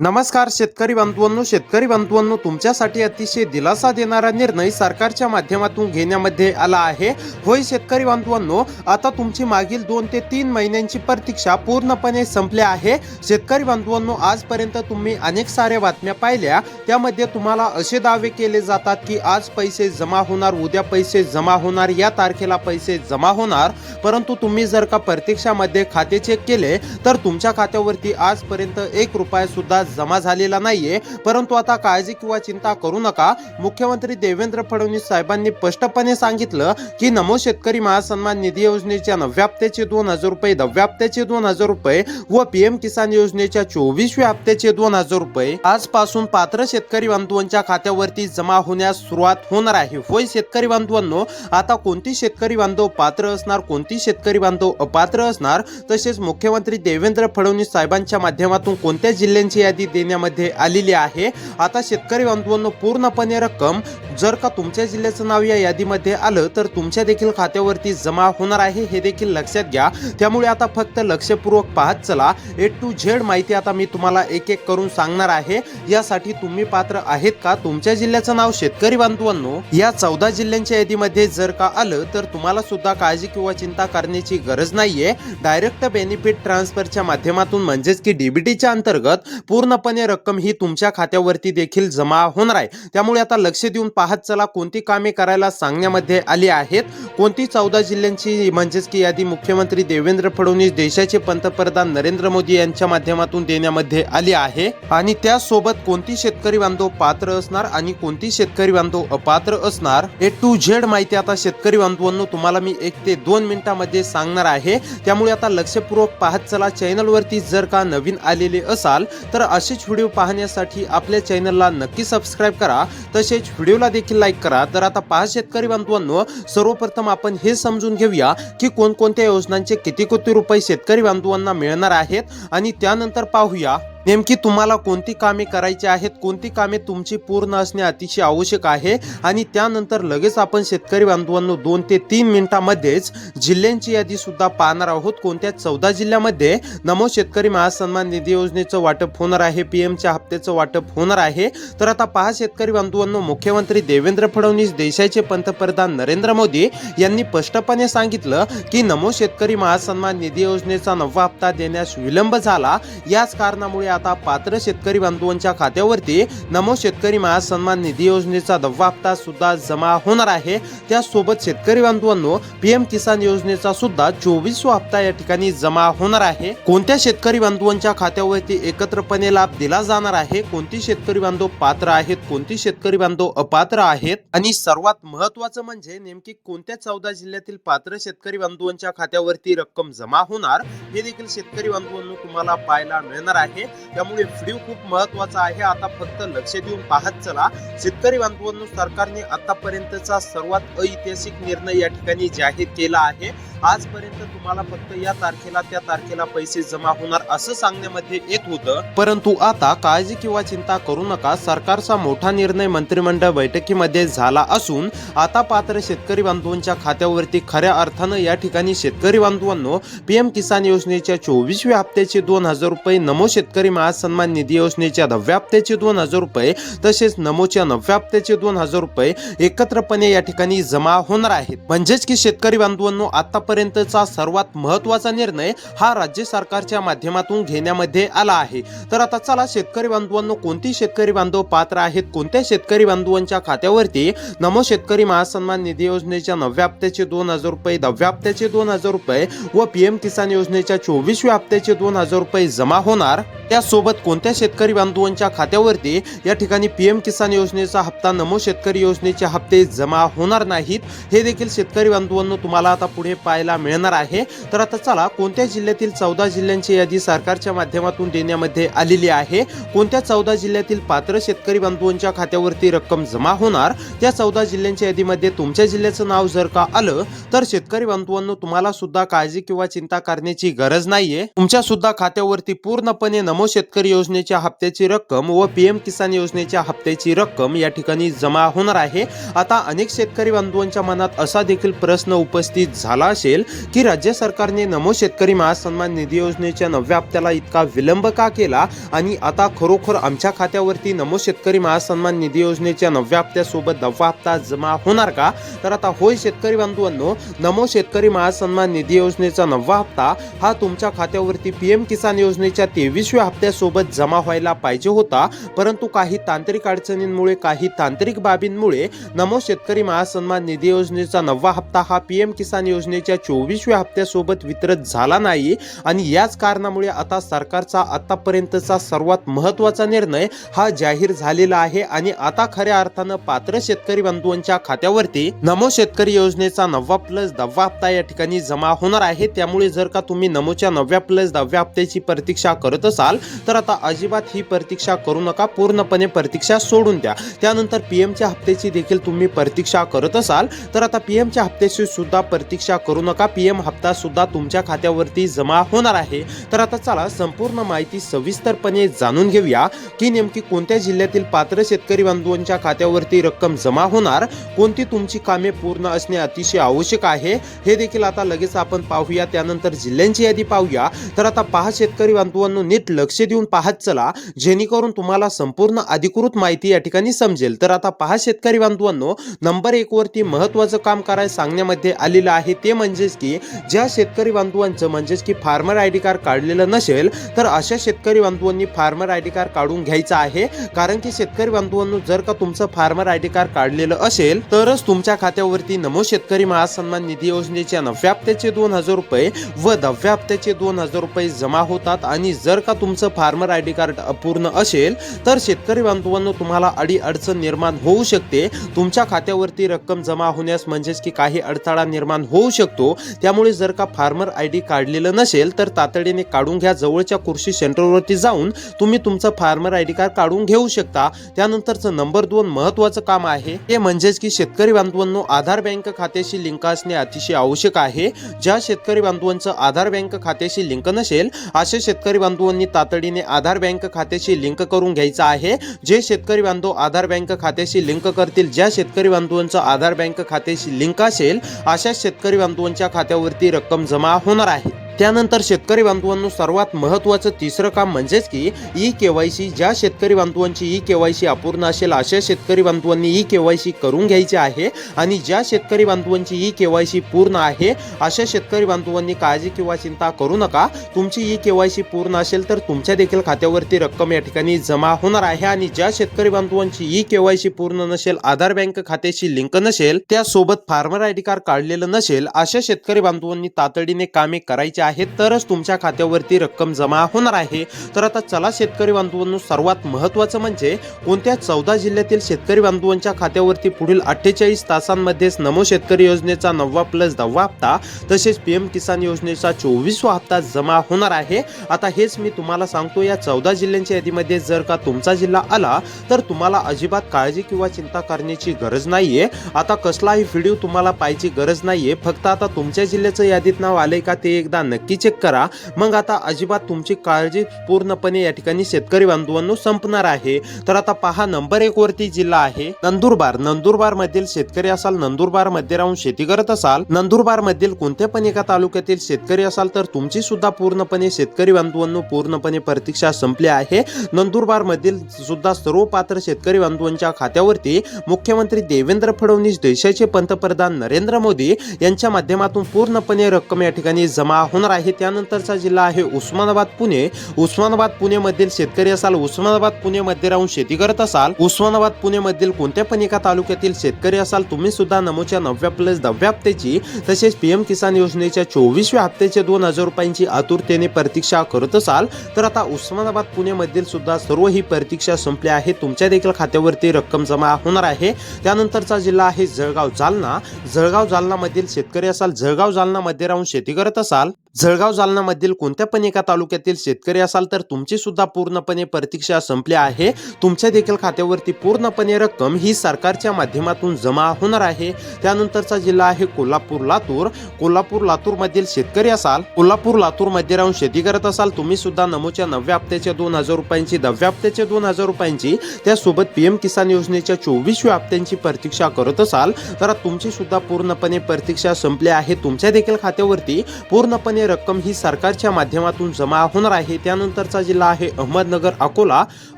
नमस्कार शेतकरी बंधूंनो तुमच्यासाठी अतिशय दिलासा देणारा निर्णय सरकारच्या माध्यमातून घेण्यामध्ये आला आहे। होय शेतकरी बंधूंनो, आता तुमची मागील 2 ते 3 महिन्यांची प्रतीक्षा पूर्णपणे संपली आहे। शेतकरी बंधूंनो, आजपर्यंत तुम्ही अनेक साऱ्या बातम्या पाहिल्या, त्यामध्ये तुम्हाला असे दावे केले जातात की आज पैसे जमा होणार, उद्या पैसे जमा होणार, या तारखेला पैसे जमा होणार, परंतु तुम्ही जर का प्रत्यक्षामध्ये खाते चेक केले तर तुमच्या खात्यावरती आजपर्यंत 1 रुपया सुद्धा जमा झालेला नाहीये। परंतु आता काळजी किंवा चिंता करू नका। मुख्यमंत्री देवेंद्र फडणवीस साहेबांनी स्पष्टपणे सांगितलं की नमो शेतकरी महासन्मान निधी योजनेच्या 9व्या हप्त्याचे 2000 रुपये, 10व्या हप्त्याचे 2000 रुपये व पीएम किसान योजनेच्या 24व्या हप्त्याचे 2000 रुपये आजपासून पात्र शेतकरी बांधवांच्या खात्यावरती जमा होण्यास सुरुवात होणार आहे। होय शेतकरी बांधवांनो, आता कोणती शेतकरी बांधव पात्र असणार, कोणती शेतकरी बांधव अपात्र असणार, तसेच मुख्यमंत्री देवेंद्र फडणवीस साहेबांच्या माध्यमातून कोणत्या जिल्ह्यांची यादी देण्यामध्ये आलेली आहे। आता शेतकरी बांधवांनो, पूर्णपणे रक्कम जर का तुमच्या जिल्ह्याचं नाव या यादीमध्ये आलं तर तुमच्या देखील खात्यावरती जमा होणार आहे, हे देखील लक्षात घ्या। त्यामुळे आता फक्त लक्षपूर्वक पाहत चला। A to Z माहिती आता मी तुम्हाला एक एक करून सांगणार आहे। यासाठी तुम्ही पात्र आहेत का? तुमच्या जिल्ह्याचं नाव शेतकरी बांधवांनो या 14 जिल्ह्यांच्या यादीमध्ये जर का आलं तर तुम्हाला सुद्धा काळजी किंवा चिंता करण्याची गरज नाहीये। डायरेक्ट बेनिफिट ट्रान्सफरच्या माध्यमातून म्हणजेच की डीबीटीच्या अंतर्गत पूर्णपणे रक्कम ही तुमच्या खात्यावरती देखील जमा होणार आहे। त्यामुळे आता लक्ष देऊन पाहत चला कोणती कामे करायला सांगण्यामध्ये आली आहेत, कोणती 14 जिल्ह्यांची म्हणजेच की यादी मुख्यमंत्री देवेंद्र फडणवीस, देशाचे पंतप्रधान नरेंद्र मोदी यांच्या माध्यमातून देण्यामध्ये आली आहे, आणि त्यासोबत कोणती शेतकरी बांधव पात्र असणार आणि कोणती शेतकरी बांधव अपात्र असणार। A to Z माहिती आता शेतकरी बांधवांनो तुम्हाला मी 1 ते 2 मिनिटांमध्ये सांगणार आहे। त्यामुळे आता लक्षपूर्वक पाहत चला। चॅनलवरती जर का नवीन आलेले असाल तर असेच व्हिडिओ पाहण्यासाठी आपल्या चॅनलला नक्की सबस्क्राइब करा, तसेच व्हिडिओला देखील लाईक करा। तर आता पहा शेतकरी बांधवांनो, सर्वप्रथम आपण हे समजून घेऊया की कोणकोणत्या योजनांचे किती रुपये शेतकरी बांधवांना मिळणार आहेत, आणि त्यानंतर पाहूया नेमकी तुम्हाला कोणती कामे करायची आहेत, कोणती कामे तुमची पूर्ण असणे अतिशय आवश्यक आहे, आणि त्यानंतर लगेच आपण शेतकरी बांधवांनो 2 ते 3 मिनिटांमध्येच जिल्ह्यांची यादी सुद्धा पाहणार आहोत। कोणत्या 14 जिल्ह्यामध्ये नमो शेतकरी महासन्मान निधी योजनेचं वाटप होणार आहे, पीएमच्या हप्त्याचं वाटप होणार आहे। तर आता पहा शेतकरी बांधवांनो, मुख्यमंत्री देवेंद्र फडणवीस, देशाचे पंतप्रधान नरेंद्र मोदी यांनी स्पष्टपणे सांगितलं की नमो शेतकरी महासन्मान निधी योजनेचा 9वा हप्ता देण्यास विलंब झाला। याच कारणामुळे आता पात्र शेतकरी बांधवांच्या खात्यावरती नमो शेतकरी महासन्मान निधी योजनेचा 10वा हप्ता सुद्धा जमा होणार आहे। त्यासोबत शेतकरी बांधवांनो पीएम किसान योजनेचा सुद्धा 24वा हप्ता या ठिकाणी जमा होणार आहे। कोणत्या शेतकरी बांधवांच्या खात्यावरती एकत्रपणे लाभ दिला जाणार आहे, कोणती शेतकरी बांधव पात्र आहेत, कोणती शेतकरी बांधव अपात्र आहेत, आणि सर्वात महत्त्वाचं म्हणजे नेमकी कोणत्या 14 जिल्ह्यातील पात्र शेतकरी बांधवांच्या खात्यावरती रक्कम जमा होणार, हे देखील शेतकरी बांधवांनो तुम्हाला पाहायला मिळणार आहे। त्यामुळे व्हिडिओ खूप महत्त्वाचा आहे। आता फक्त लक्ष देऊन पाहत चला। शेतकरी बांधवांनो, सरकारने आतापर्यंतचा सर्वात ऐतिहासिक निर्णय या ठिकाणी जाहीर केला आहे। आजपर्यंत तुम्हाला फक्त या तारखेला त्या तारखेला पैसे जमा होणार असं सांगण्यामध्ये येत होतं, परंतु आता काळजी किंवा चिंता करू नका। सरकारचा मोठा निर्णय मंत्रिमंडळ बैठकीमध्ये झाला असून आता पात्र शेतकरी बांधवांच्या खात्यावरती खऱ्या अर्थानं या ठिकाणी शेतकरी बांधवांनो पीएम किसान योजनेच्या 24व्या हप्त्याचे 2000 रुपये, नमो शेतकरी महासन्मान निधी योजनेच्या 10व्या हप्त्याचे 2000 रुपये, तसेच नमोच्या 9व्या हप्त्याचे 2000 रुपये एकत्रपणे या ठिकाणी जमा होणार आहेत। म्हणजेच की शेतकरी बांधवांनो, आतापर्यंतचा सर्वात महत्त्वाचा निर्णय हा राज्य सरकारच्या माध्यमातून घेण्यामध्ये आला आहे। तर आता चला शेतकरी बांधवांनो, कोणती शेतकरी बांधव पात्र आहेत, कोणत्या शेतकरी बांधवांच्या खात्यावरती नमो शेतकरी महासन्मान निधी योजनेच्या 9व्या हप्त्याचे 2000 रुपये, 10व्या हप्त्याचे 2000 रुपये व पीएम किसान योजनेच्या 24व्या हप्त्याचे 2000 रुपये जमा होणार। त्यासोबत कोणत्या शेतकरी बांधवांच्या खात्यावरती या ठिकाणी पीएम किसान योजनेचा हप्ता, नमो शेतकरी योजनेचे हप्ते जमा होणार नाहीत, हे देखील शेतकरी बांधवांनो तुम्हाला आता पुढे पाहायला मिळणार आहे। तर आता चला कोणत्या जिल्ह्यातील 14 जिल्ह्यांची यादी सरकारच्या माध्यमातून देण्यामध्ये आलेली आहे, कोणत्या 14 जिल्ह्यातील पात्र शेतकरी बांधवांच्या खात्यावरती रक्कम जमा होणार, त्या 14 जिल्ह्यांच्या यादीमध्ये तुमच्या जिल्ह्याचं नाव जर का आलं तर शेतकरी बांधवांनो तुम्हाला सुद्धा काळजी किंवा चिंता करण्याची गरज नाहीये। तुमच्या सुद्धा खात्यावरती पूर्णपणे नमो शेतकरी योजनेच्या हप्त्याची रक्कम व पीएम किसान योजनेच्या हप्त्याची रक्कम या ठिकाणी जमा होणार आहे। आता अनेक शेतकरी बांधवांच्या मनात असा देखील प्रश्न उपस्थित झाला असेल असेल की राज्य सरकारने नमो शेतकरी महासन्मान निधी योजनेच्या 9व्या हप्त्याला इतका विलंब का केला आणि आता खरोखर आमच्या खात्यावरती नमो शेतकरी महासन्मान निधी योजनेच्या 9व्या हप्त्यासोबत 10वा हप्ता जमा होणार का? तर आता होय शेतकरी बांधवांनो, नमो शेतकरी महासन्मान निधी योजनेचा 9वा हप्ता हा तुमच्या खात्यावरती पीएम किसान योजनेच्या 23व्या हप्त्यासोबत जमा व्हायला पाहिजे होता, परंतु काही तांत्रिक अडचणींमुळे, काही तांत्रिक बाबींमुळे नमो शेतकरी महासन्मान निधी योजनेचा 9वा हप्ता हा पीएम किसान योजनेच्या 24व्या हप्त्यासोबत वितरित झाला नाही आणि याच कारणामुळे आता सरकारचा आतापर्यंतचा सर्वात महत्त्वाचा निर्णय हा जाहीर झालेला आहे आणि आता खऱ्या अर्थानं पात्र शेतकरी बंधूंच्या खात्यावरती नमो शेतकरी योजनेचा 9वा प्लस 10वा हप्ता या ठिकाणी जमा होणार आहे। त्यामुळे जर का तुम्ही नमोच्या 9व्या प्लस 10व्या हप्त्याची प्रतीक्षा करत असाल तर आता अजिबात ही प्रतीक्षा करू नका, पूर्णपणे प्रतीक्षा सोडून द्या। त्यानंतर पीएमच्या हप्त्याची देखील तुम्ही प्रतीक्षा करत असाल तर आता पीएमच्या हप्त्याची सुद्धा प्रतीक्षा करू नका, पीएम हप्ता सुद्धा तुमच्या खात्यावरती जमा होणार आहे। तर आता चला संपूर्ण माहिती सविस्तरपणे जाणून घेऊया की नेमकी कोणत्या जिल्ह्यातील पात्र शेतकरी बंधूंच्या खात्यावरती रक्कम जमा होणार, कोणती तुमची कामे पूर्ण असणे अतिशय आवश्यक आहे हे देखील आता लगेच आपण पाहूया। त्यानंतर जिल्ह्यांची यादी पाहूया। तर आता पहा शेतकरी बांधवांनो, नीट लक्ष देऊन पाहत चला जेणेकरून तुम्हाला संपूर्ण अधिकृत माहिती या ठिकाणी समजेल। तर आता पहा शेतकरी बांधवांनो, नंबर 1 वरती महत्त्वाचं काम करायला सांगण्यामध्ये आलेलं आहे ते म्हणजेच की ज्या शेतकरी बांधवांचं म्हणजेच की फार्मर आयडी कार्ड काढलेलं नसेल तर अशा शेतकरी बांधवांनी फार्मर आयडी कार्ड काढून घ्यायचं आहे। कारण की शेतकरी बांधवांनो, जर का तुमचं फार्मर आयडी कार्ड काढलेलं असेल तरच तुमच्या खात्यावरती नमो शेतकरी महासन्मान निधी योजनेच्या 9व्या हप्त्याचे 2000 रुपये व 10व्या हप्त्याचे 2000 रुपये जमा होतात आणि जर का तुमचं फार्मर आयडी कार्ड अपूर्ण असेल तर शेतकरी बांधवांनो तुम्हाला अडचण निर्माण होऊ शकते, तुमच्या खात्यावरती रक्कम जमा होण्यास म्हणजेच की काही अडथळा निर्माण होऊ शकतो। त्यामुळे जर का फार्मर आयडी काढलेलं नसेल तर तातडीने काढून घ्या, जवळच्या कृषी सेंटरवरती जाऊन तुम्ही तुमचं फार्मर आयडी कार्ड काढून घेऊ शकता। त्यानंतरचं नंबर 2 महत्त्वाचं काम आहे ते म्हणजेच की शेतकरी बांधवांनो, आधार बँक खात्याशी लिंक असणे अतिशय आवश्यक आहे। ज्या शेतकरी बांधवांचं आधार बँक खात्याशी लिंक नसेल अशा शेतकरी बांधवांनी तातडीने आधार बँक खात्याशी लिंक करून घ्यायचं आहे। जे शेतकरी बांधव आधार बँक खात्याशी लिंक करतील, ज्या शेतकरी बांधवांचं आधार बँक खात्याशी लिंक असेल अशा शेतकरी बांधवांच्या खात्यावरती रक्कम जमा होणार आहे। त्यानंतर शेतकरी बांधवांनो, सर्वात महत्त्वाचं तिसरं काम म्हणजेच की ई केवायसी, ज्या शेतकरी बांधवांची ई केवायसी अपूर्ण असेल अशा शेतकरी बांधवांनी ई केवायसी करून घ्यायची आहे आणि ज्या शेतकरी बांधवांची ई केवायसी पूर्ण आहे अशा शेतकरी बांधवांनी काळजी किंवा चिंता करू नका, तुमची ई केवायसी पूर्ण असेल तर तुमच्या देखील खात्यावरती रक्कम या ठिकाणी जमा होणार आहे। आणि ज्या शेतकरी बांधवांची ई केवायसी पूर्ण नसेल, आधार बँक खात्याशी लिंक नसेल, त्यासोबत फार्मर आयडी कार्ड काढलेलं नसेल अशा शेतकरी बांधवांनी तातडीने कामे करायची आहेत, तरच तुमच्या खात्यावरती रक्कम जमा होणार आहे। तर आता चला शेतकरी बांधवांनो, सर्वात महत्त्वाचं म्हणजे कोणत्या 14 जिल्ह्यातील शेतकरी बांधवांच्या खात्यावरती पुढील 48 तासांमध्येच नमो शेतकरी योजनेचा 9वा प्लस 10वा हप्ता तसेच पीएम किसान योजनेचा 24वा हप्ता जमा होणार आहे। आता हेच मी तुम्हाला सांगतो, या 14 जिल्ह्यांच्या यादीमध्ये जर का तुमचा जिल्हा आला तर तुम्हाला अजिबात काळजी किंवा चिंता करण्याची गरज नाहीये। आता कसलाही व्हिडिओ तुम्हाला पाहायची गरज नाहीये, फक्त आता तुमच्या जिल्ह्याचं यादीत नाव आले का ते एकदा नक्की चेक करा, मग आता अजिबात तुमची काळजी पूर्णपणे या ठिकाणी शेतकरी बांधवांनो संपणार आहे। तर आता पहा, नंबर 1 वरती जिल्हा आहे नंदुरबार। नंदुरबार मधील शेतकरी असाल, नंदुरबार मध्ये राहून शेती करत असाल, नंदुरबार मधील कोणत्या पण एका तालुक्यातील शेतकरी असाल तर तुमची सुद्धा पूर्णपणे शेतकरी बांधवांनो पूर्णपणे प्रतीक्षा संपली आहे। नंदुरबार मधील सुद्धा सर्व पात्र शेतकरी बांधवांच्या खात्यावरती मुख्यमंत्री देवेंद्र फडणवीस, देशाचे पंतप्रधान नरेंद्र मोदी यांच्या माध्यमातून पूर्णपणे रक्कम या ठिकाणी जमा होणार आहे। त्यानंतरचा जिल्हा आहे उस्मानाबाद पुणे। उस्मानाबाद पुणे मधील शेतकरी असाल, उस्मानाबाद पुणे मध्ये राहून शेती करत असाल, उस्मानाबाद पुणे मधील कोणत्या पण एका तालुक्यातील शेतकरी असाल, तुम्ही सुद्धा नमोच्या 9व्या प्लस 10व्या हप्त्याची तसेच पीएम किसान योजनेच्या 24व्या हप्त्याचे 2000 रुपयांची आतुरतेने प्रतीक्षा करत असाल तर आता उस्मानाबाद पुणे मधील सुद्धा सर्व ही प्रतीक्षा संपली आहे, तुमच्या देखील खात्यावरती रक्कम जमा होणार आहे। त्यानंतरचा जिल्हा आहे जळगाव जालना। जळगाव जालना मधील शेतकरी असाल, जळगाव जालना मध्ये राहून शेती करत असाल, जळगाव जालनामधील कोणत्या पण एका तालुक्यातील शेतकरी असाल तर तुमची सुद्धा पूर्णपणे प्रतीक्षा संपली आहे. तुमच्या देखील खात्यावरती पूर्णपणे रक्कम ही सरकारच्या माध्यमातून जमा होणार आहे. त्यानंतरचा जिल्हा आहे कोल्हापूर लातूर. कोल्हापूर लातूर मधील शेतकरी असाल, कोल्हापूर लातूर मध्ये राहून शेती करत असाल, तुम्ही सुद्धा नमोच्या 9व्या हप्त्याच्या 2,000 रुपयांची, 10व्या हप्त्याच्या 2,000 रुपयांची, त्यासोबत PM किसान योजनेच्या 24व्या हप्त्यांची प्रतीक्षा करत असाल तर तुमची सुद्धा पूर्णपणे प्रतीक्षा संपली आहे. तुमच्या देखील खात्यावरती पूर्णपणे रक्कम ही सरकारच्या माध्यमातून जमा होणार आहे. त्यानंतरचा जिल्हा आहे अहमदनगर अकोला.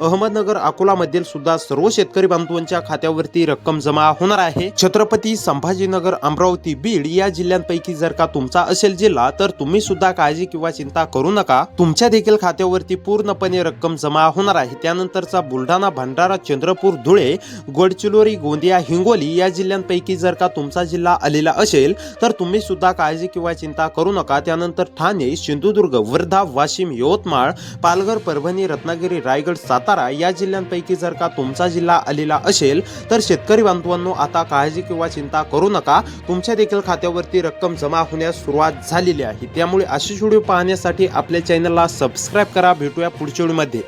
अहमदनगर अकोला मधील सुद्धा सर्व शेतकरी बांधवांच्या खात्यावरती रक्कम जमा होणार आहे. छत्रपती संभाजीनगर, अमरावती, बीड या जिल्ह्यांपैकी जर का तुमचा असेल जिल्हा तर तुम्ही सुद्धा काळजी किंवा चिंता करू नका. तुमच्या देखील खात्यावरती पूर्णपणे रक्कम जमा होणार आहे. त्यानंतरचा बुलढाणा, भंडारा, चंद्रपूर, धुळे, गडचिरोली, गोंदिया, हिंगोली या जिल्ह्यांपैकी जर का तुमचा जिल्हा आलेला असेल तर तुम्ही सुद्धा काळजी किंवा चिंता करू नका. त्यानंतर ठाणे, सिंधुदुर्ग, वर्धा, वाशिम, यवतमाळ, पालघर, परभणी, रत्नागिरी, रायगड, सातारा या जिल्ह्यांपैकी जर का तुमचा जिल्हा आलेला असेल तर शेतकरी बांधवांनो आता काळजी किंवा चिंता करू नका. तुमच्या देखील खात्यावरती रक्कम जमा होण्यास सुरुवात झालेली आहे. त्यामुळे अशी व्हिडिओ पाहण्यासाठी आपल्या चॅनलला सबस्क्राईब करा. भेटूया पुढच्या व्हिडिओमध्ये.